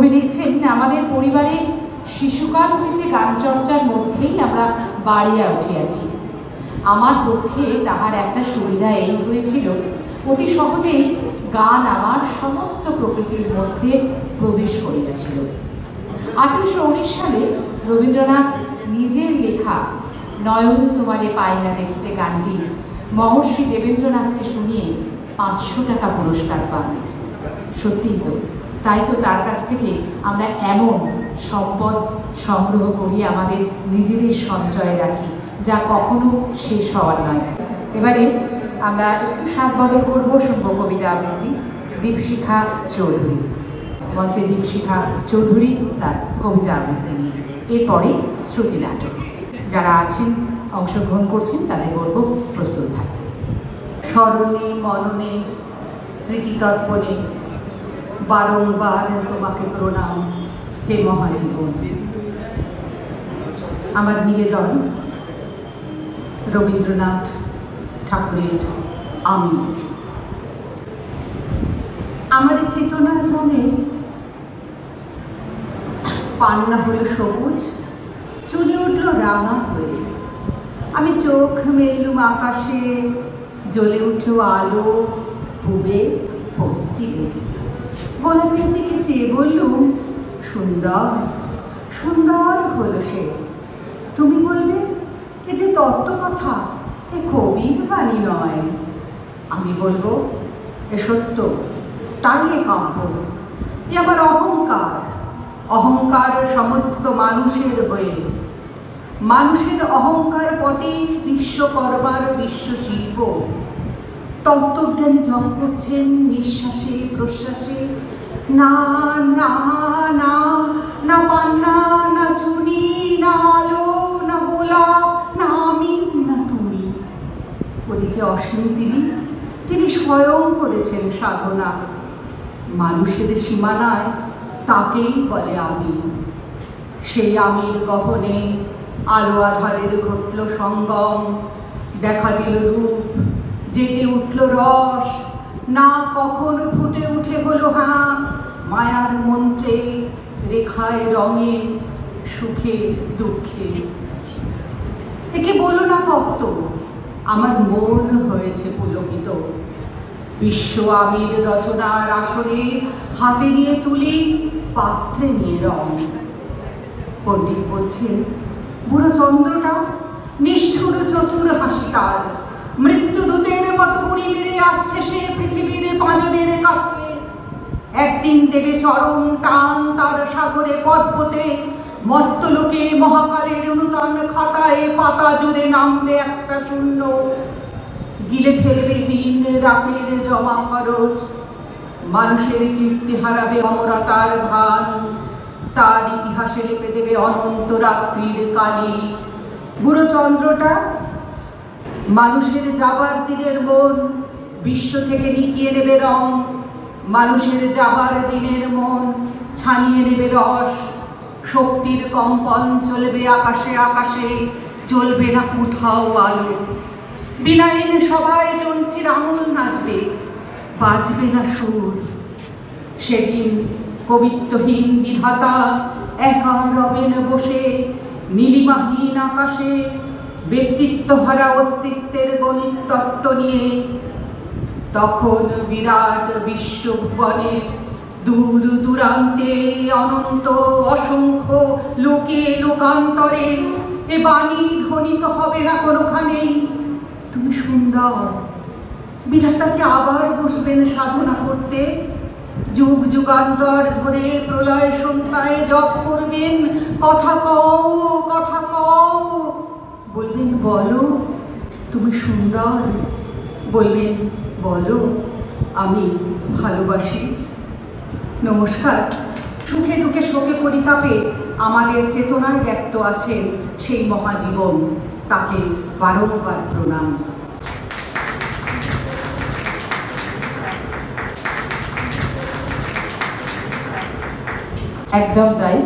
কবি লিখছেন, আমাদের পরিবারে শিশুকাল হইতে গান চর্চার মধ্যেই আমরা বাড়িয়া উঠিয়াছি। আমার পক্ষে তাহার একটা সুবিধা এই হয়েছিল, অতি সহজেই গান আমার সমস্ত প্রকৃতির মধ্যে প্রবেশ করিয়াছিল। 1819 সালে রবীন্দ্রনাথ নিজের লেখা নয়ন তোমারে পাই না দেখিতে গানটি মহর্ষি দেবেন্দ্রনাথকে শুনিয়ে 500 টাকা পুরস্কার পান। সত্যিই তো, তাই তো তার কাছ থেকে আমরা এমন সম্পদ সংগ্রহ করি, আমাদের নিজেদের সঞ্চয়ে রাখি, যা কখনো শেষ হওয়ার নয়। এবারে আমরা একটু স্বাদ বদল করবো, শুনবো কবিতা আবৃত্তি দীপশিখা চৌধুরী। মঞ্চে দীপশিখা চৌধুরী তার কবিতা আবৃত্তি নিয়ে। এরপরে শ্রুতি নাটক। যারা আছেন অংশগ্রহণ করছেন তাদের বলবো প্রস্তুত থাকতে। স্মরণে মননে স্মৃতিতর্পণে বারংবার তোমাকে প্রণাম হে মহাজীবন। আমার নিবেদন রবীন্দ্রনাথ ঠাকুরের আমি। আমার চেতনার রঙে পান্না হলো সবুজ, চলে উঠল রাঙা হয়ে। আমি চোখ মেললুম আকাশে, জ্বলে উঠল আলো পূবে পশ্চিমে। গোলাপের দিকে চেয়ে বললুম, সুন্দর সুন্দর হলো সে। তুমি বলবে, এ যে তত্ত্ব কথা, এ কবির বাণী নয়। আমি বলবো, এ সত্য, তাই এ কাব্য। এ আমার অহংকার, অহংকার সমস্ত মানুষের হয়ে। মানুষের অহংকার পটে বিশ্বকর্মার বিশ্বশিল্প। তত্ত্বজ্ঞানী জপ করছেন নিঃশ্বাসে প্রশ্বাসে, না না না, না পান্না, না চুনি, না আলো, না গোলাপ, না আমি, না তুমি। ওদিকে অসীম যিনি, তিনি স্বয়ং করেছেন সাধনা। মানুষের সীমানায় তাকেই বলে আমি। সেই আমির গহনে আলো আধারের ঘটল সঙ্গম। দেখা দিল রূপ, জেগে উঠল রস। না কখন ফুটে উঠে হলো হ্যাঁ, মায়ার মন্ত্রে, রেখায় রঙে, সুখে দুঃখে। একে বলো না তত্ত্ব, আমার মন হয়েছে পুলকিত। বিশ্ব আমির রচনার আসরে হাতে নিয়ে তুলি, পাত্রে নিয়ে রং। পণ্ডিত বলছেন, বুড়ো চন্দ্রটা নিষ্ঠুর চতুর হাসি তার। মৃত্যুদূতের মতো উড়ি বেড়ে আসছে সে পৃথিবীর পাঁজরের কাছে। একদিন দেবে চরম টান তার সাগরে পর্বতে। মর্তলোকে মহাকালের নূতন খাতায় পাতা জুড়ে নামবে একটা শূন্য। গিলে ফেলবে দিন রাতের জমা খরচ। মানুষের কীর্তি হারাবে অমরতার ভান। তার ইতিহাসে লেপে দেবে অনন্ত রাত্রির কালি। বুড়ো চন্দ্রটা মানুষের যাবার দিনের মন বিশ্ব থেকে নিকিয়ে নেবে রং। মানুষের যাবার দিনের মন ছানিয়ে নেবে রস। শক্তির কম্পন চলবে আকাশে আকাশে, জ্বলবে না কোথাও আলো। বিনাইনে সবাই যন্ত্রীর আঙুল নাচবে, বাজবে না সুর। সেদিন কবিত্বহীন বিধাতা একা রবেন বসে নীলিমাহীন আকাশে, ব্যক্তিত্বহারা অস্তিত্বের গণিত তত্ত্ব নিয়ে। তখন বিরাট বিশ্বভুবনে দূর দূরান্তে অনন্ত অসংখ্য লোকে লোকান্তরে এ বাণী ধ্বনিত হবে না কোনোখানেই, তুমি সুন্দর। বিধাতাকে আবার বসবেন সাধনা করতে। যুগ যুগান্তর ধরে প্রলয় সন্ধ্যায় জপ করবেন, কথা কও, কথা কও। বলবেন, বলো তুমি সুন্দর। বলবেন, বলো আমি ভালোবাসি। নমস্কার। সুখে দুঃখে শোকে পরিতাপে আমাদের চেতনায় ব্যক্ত আছেন সেই মহাজীবন। তাকে বারংবার প্রণাম। একদম তাই।